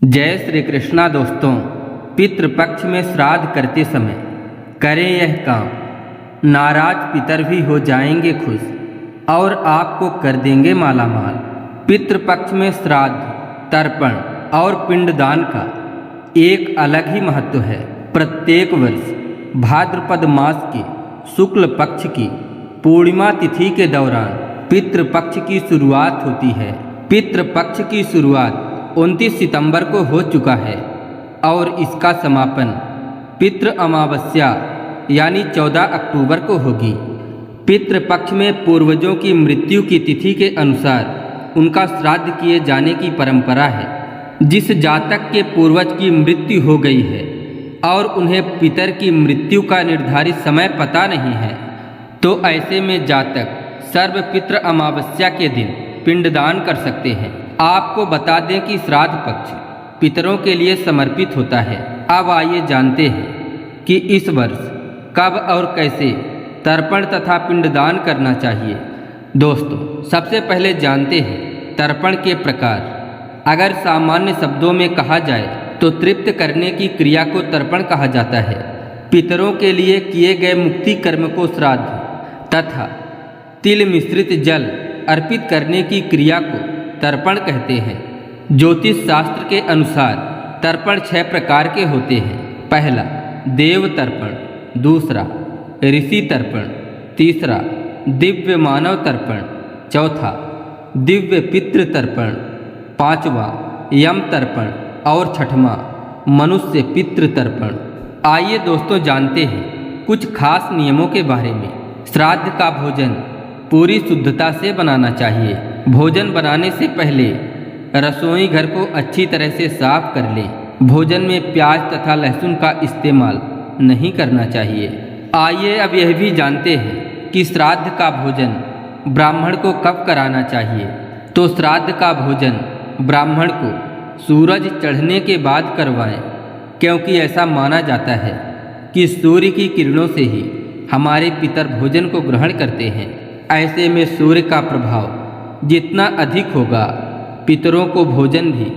जय श्री कृष्णा। दोस्तों, पितृपक्ष में श्राद्ध करते समय करें यह काम, नाराज पितर भी हो जाएंगे खुश और आपको कर देंगे मालामाल। पितृपक्ष में श्राद्ध, तर्पण और पिंडदान का एक अलग ही महत्व है। प्रत्येक वर्ष भाद्रपद मास के शुक्ल पक्ष की पूर्णिमा तिथि के दौरान पितृपक्ष की शुरुआत होती है। पितृपक्ष की शुरुआत 29 सितंबर को हो चुका है और इसका समापन पितृ अमावस्या यानी 14 अक्टूबर को होगी। पितृपक्ष में पूर्वजों की मृत्यु की तिथि के अनुसार उनका श्राद्ध किए जाने की परंपरा है। जिस जातक के पूर्वज की मृत्यु हो गई है और उन्हें पितर की मृत्यु का निर्धारित समय पता नहीं है, तो ऐसे में जातक सर्व पितृ अमावस्या के दिन पिंडदान कर सकते हैं। आपको बता दें कि श्राद्ध पक्ष पितरों के लिए समर्पित होता है। अब आइए जानते हैं कि इस वर्ष कब और कैसे तर्पण तथा पिंडदान करना चाहिए। दोस्तों, सबसे पहले जानते हैं तर्पण के प्रकार। अगर सामान्य शब्दों में कहा जाए तो तृप्त करने की क्रिया को तर्पण कहा जाता है। पितरों के लिए किए गए मुक्ति कर्म को श्राद्ध तथा तिल मिश्रित जल अर्पित करने की क्रिया को तर्पण कहते हैं। ज्योतिष शास्त्र के अनुसार तर्पण 6 प्रकार के होते हैं। पहला देव तर्पण, दूसरा ऋषि तर्पण, तीसरा दिव्य मानव तर्पण, चौथा दिव्य पितृ तर्पण, पांचवा यम तर्पण और छठवां मनुष्य पितृ तर्पण। आइए दोस्तों जानते हैं कुछ खास नियमों के बारे में। श्राद्ध का भोजन पूरी शुद्धता से बनाना चाहिए। भोजन बनाने से पहले रसोई घर को अच्छी तरह से साफ कर लें। भोजन में प्याज तथा लहसुन का इस्तेमाल नहीं करना चाहिए। आइए अब यह भी जानते हैं कि श्राद्ध का भोजन ब्राह्मण को कब कराना चाहिए। तो श्राद्ध का भोजन ब्राह्मण को सूरज चढ़ने के बाद करवाएं, क्योंकि ऐसा माना जाता है कि सूर्य की किरणों से ही हमारे पितर भोजन को ग्रहण करते हैं। ऐसे में सूर्य का प्रभाव जितना अधिक होगा, पितरों को भोजन भी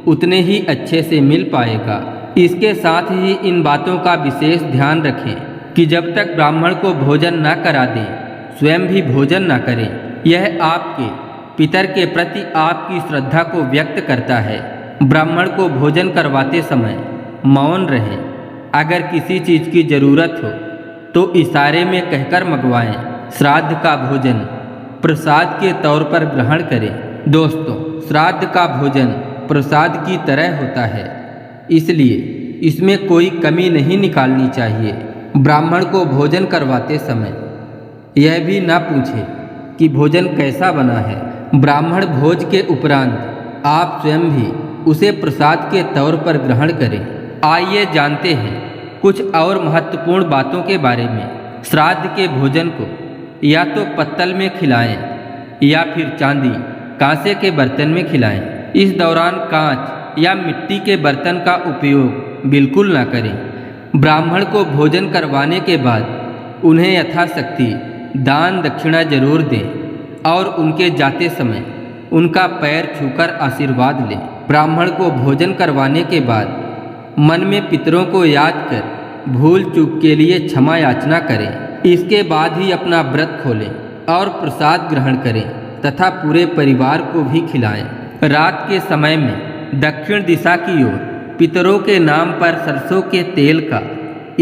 उतने ही अच्छे से मिल पाएगा। इसके साथ ही इन बातों का विशेष ध्यान रखें कि जब तक ब्राह्मण को भोजन न करा दें, स्वयं भी भोजन न करें। यह आपके पितर के प्रति आपकी श्रद्धा को व्यक्त करता है। ब्राह्मण को भोजन करवाते समय मौन रहें। अगर किसी चीज़ की ज़रूरत हो तो इशारे में कहकर मंगवाएं। श्राद्ध का भोजन प्रसाद के तौर पर ग्रहण करें। दोस्तों, श्राद्ध का भोजन प्रसाद की तरह होता है, इसलिए इसमें कोई कमी नहीं निकालनी चाहिए। ब्राह्मण को भोजन करवाते समय यह भी ना पूछे कि भोजन कैसा बना है। ब्राह्मण भोज के उपरांत आप स्वयं भी उसे प्रसाद के तौर पर ग्रहण करें। आइए जानते हैं कुछ और महत्वपूर्ण बातों के बारे में। श्राद्ध के भोजन को या तो पत्तल में खिलाएं या फिर चांदी कांसे के बर्तन में खिलाएं। इस दौरान कांच या मिट्टी के बर्तन का उपयोग बिल्कुल ना करें। ब्राह्मण को भोजन करवाने के बाद उन्हें यथाशक्ति दान दक्षिणा जरूर दें और उनके जाते समय उनका पैर छूकर आशीर्वाद लें। ब्राह्मण को भोजन करवाने के बाद मन में पितरों को याद कर भूल चूक के लिए क्षमा याचना करें। इसके बाद ही अपना व्रत खोलें और प्रसाद ग्रहण करें तथा पूरे परिवार को भी खिलाएं। रात के समय में दक्षिण दिशा की ओर पितरों के नाम पर सरसों के तेल का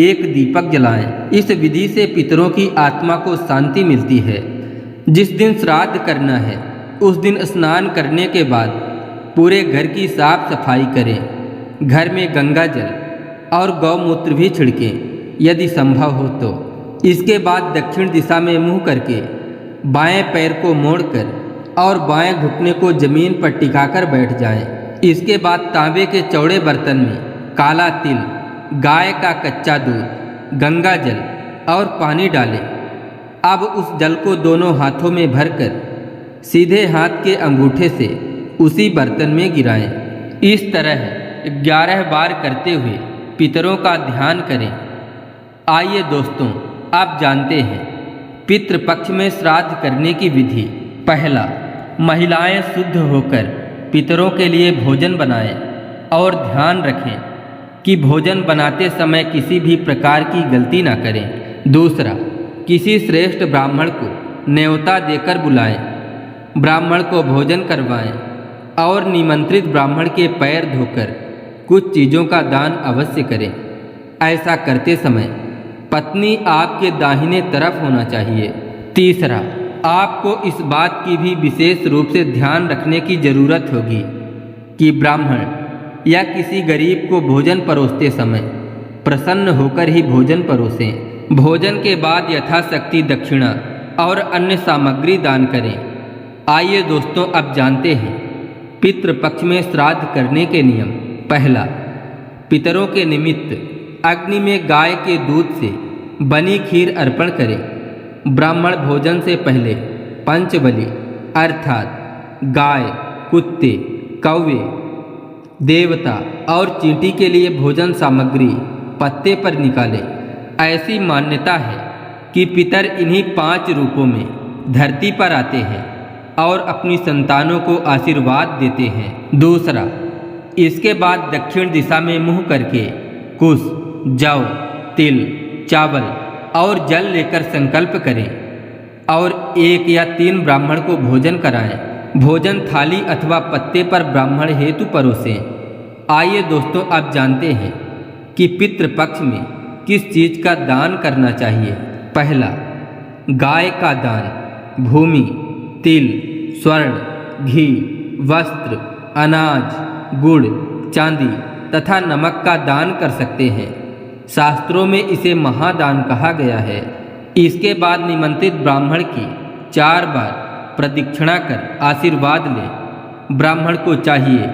एक दीपक जलाएं। इस विधि से पितरों की आत्मा को शांति मिलती है। जिस दिन श्राद्ध करना है उस दिन स्नान करने के बाद पूरे घर की साफ सफाई करें। घर में गंगा जल और गौमूत्र भी छिड़कें यदि संभव हो तो। इसके बाद दक्षिण दिशा में मुंह करके बाएं पैर को मोड़कर और बाएं घुटने को जमीन पर टिकाकर बैठ जाएं। इसके बाद तांबे के चौड़े बर्तन में काला तिल, गाय का कच्चा दूध, गंगा जल और पानी डालें। अब उस जल को दोनों हाथों में भरकर सीधे हाथ के अंगूठे से उसी बर्तन में गिराएं। इस तरह 11 बार करते हुए पितरों का ध्यान करें। आइए दोस्तों, आप जानते हैं पितृपक्ष में श्राद्ध करने की विधि। पहला, महिलाएं शुद्ध होकर पितरों के लिए भोजन बनाएं। और ध्यान रखें कि भोजन बनाते समय किसी भी प्रकार की गलती ना करें। दूसरा, किसी श्रेष्ठ ब्राह्मण को न्योता देकर बुलाएं, ब्राह्मण को भोजन करवाएं और निमंत्रित ब्राह्मण के पैर धोकर कुछ चीज़ों का दान अवश्य करें। ऐसा करते समय पत्नी आपके दाहिने तरफ होना चाहिए। तीसरा, आपको इस बात की भी विशेष रूप से ध्यान रखने की जरूरत होगी कि ब्राह्मण या किसी गरीब को भोजन परोसते समय प्रसन्न होकर ही भोजन परोसें। भोजन के बाद यथाशक्ति दक्षिणा और अन्य सामग्री दान करें। आइए दोस्तों, अब जानते हैं पितृपक्ष में श्राद्ध करने के नियम। पहला, पितरों के निमित्त अग्नि में गाय के दूध से बनी खीर अर्पण करें। ब्राह्मण भोजन से पहले पंचबलि अर्थात गाय, कुत्ते, कौवे, देवता और चींटी के लिए भोजन सामग्री पत्ते पर निकालें। ऐसी मान्यता है कि पितर इन्हीं 5 रूपों में धरती पर आते हैं और अपनी संतानों को आशीर्वाद देते हैं। दूसरा, इसके बाद दक्षिण दिशा में मुँह करके कुश, जौ, तिल, चावल और जल लेकर संकल्प करें और 1 या 3 ब्राह्मण को भोजन कराएं। भोजन थाली अथवा पत्ते पर ब्राह्मण हेतु परोसें। आइए दोस्तों, अब जानते हैं कि पितृपक्ष में किस चीज़ का दान करना चाहिए। पहला, गाय का दान। भूमि, तिल, स्वर्ण, घी, वस्त्र, अनाज, गुड़, चांदी तथा नमक का दान कर सकते हैं। शास्त्रों में इसे महादान कहा गया है। इसके बाद निमंत्रित ब्राह्मण की 4 बार प्रदक्षिणा कर आशीर्वाद लें। ब्राह्मण को चाहिए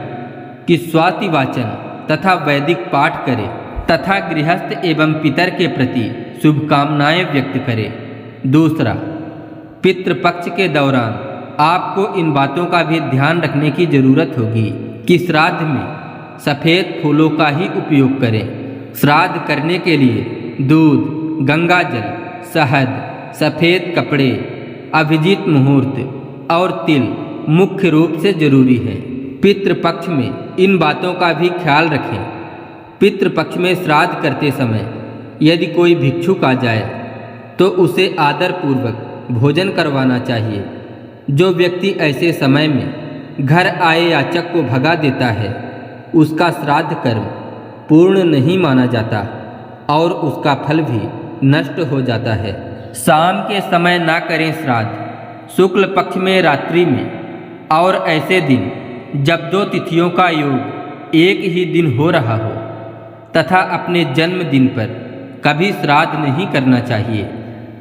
कि स्वाति वाचन तथा वैदिक पाठ करे तथा गृहस्थ एवं पितर के प्रति शुभकामनाएं व्यक्त करे। दूसरा, पितृपक्ष के दौरान आपको इन बातों का भी ध्यान रखने की जरूरत होगी कि श्राद्ध में सफ़ेद फूलों का ही उपयोग करें। श्राद्ध करने के लिए दूध, गंगाजल, शहद, सफ़ेद कपड़े, अभिजीत मुहूर्त और तिल मुख्य रूप से जरूरी है। पितृपक्ष में इन बातों का भी ख्याल रखें। पितृपक्ष में श्राद्ध करते समय यदि कोई भिक्षुक आ जाए तो उसे आदरपूर्वक भोजन करवाना चाहिए। जो व्यक्ति ऐसे समय में घर आए याचक को भगा देता है उसका श्राद्ध कर्म पूर्ण नहीं माना जाता और उसका फल भी नष्ट हो जाता है। शाम के समय ना करें श्राद्ध, शुक्ल पक्ष में रात्रि में और ऐसे दिन जब 2 तिथियों का योग एक ही दिन हो रहा हो तथा अपने जन्मदिन पर कभी श्राद्ध नहीं करना चाहिए।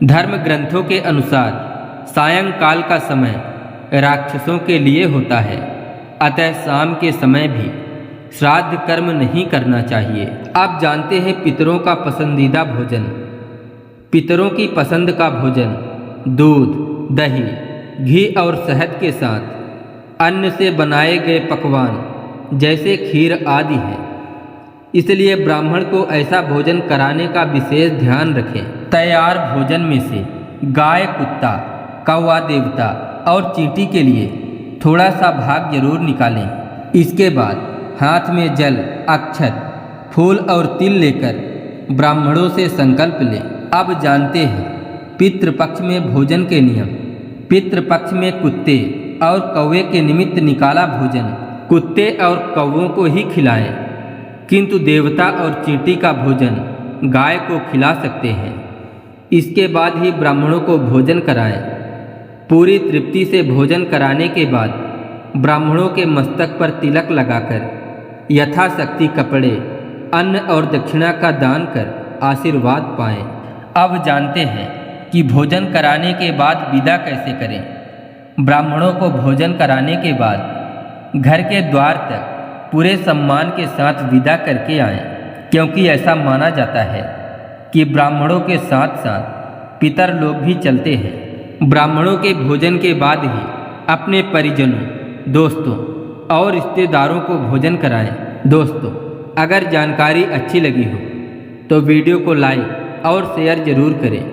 धर्म ग्रंथों के अनुसार सायंकाल का समय राक्षसों के लिए होता है, अतः शाम के समय भी श्राद्ध कर्म नहीं करना चाहिए। अब जानते हैं पितरों का पसंदीदा भोजन। पितरों की पसंद का भोजन दूध, दही, घी और शहद के साथ अन्न से बनाए गए पकवान जैसे खीर आदि हैं। इसलिए ब्राह्मण को ऐसा भोजन कराने का विशेष ध्यान रखें। तैयार भोजन में से गाय, कुत्ता, कौवा, देवता और चींटी के लिए थोड़ा सा भाग जरूर निकालें। इसके बाद हाथ में जल, अक्षत, फूल और तिल लेकर ब्राह्मणों से संकल्प लें। अब जानते हैं पितृपक्ष में भोजन के नियम। पितृपक्ष में कुत्ते और कौवे के निमित्त निकाला भोजन कुत्ते और कौवों को ही खिलाएं, किंतु देवता और चींटी का भोजन गाय को खिला सकते हैं। इसके बाद ही ब्राह्मणों को भोजन कराएं। पूरी तृप्ति से भोजन कराने के बाद ब्राह्मणों के मस्तक पर तिलक लगाकर यथाशक्ति कपड़े, अन्न और दक्षिणा का दान कर आशीर्वाद पाएं। अब जानते हैं कि भोजन कराने के बाद विदा कैसे करें। ब्राह्मणों को भोजन कराने के बाद घर के द्वार तक पूरे सम्मान के साथ विदा करके आएं, क्योंकि ऐसा माना जाता है कि ब्राह्मणों के साथ साथ पितर लोग भी चलते हैं। ब्राह्मणों के भोजन के बाद ही अपने परिजनों, दोस्तों और रिश्तेदारों को भोजन कराएं। दोस्तों, अगर जानकारी अच्छी लगी हो तो वीडियो को लाइक और शेयर जरूर करें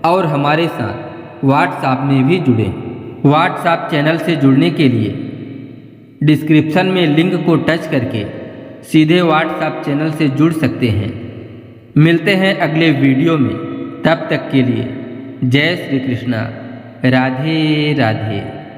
और हमारे साथ व्हाट्सएप में भी जुड़ें। व्हाट्सएप चैनल से जुड़ने के लिए डिस्क्रिप्शन में लिंक को टच करके सीधे व्हाट्सएप चैनल से जुड़ सकते हैं। मिलते हैं अगले वीडियो में, तब तक के लिए जय श्री कृष्णा, राधे राधे।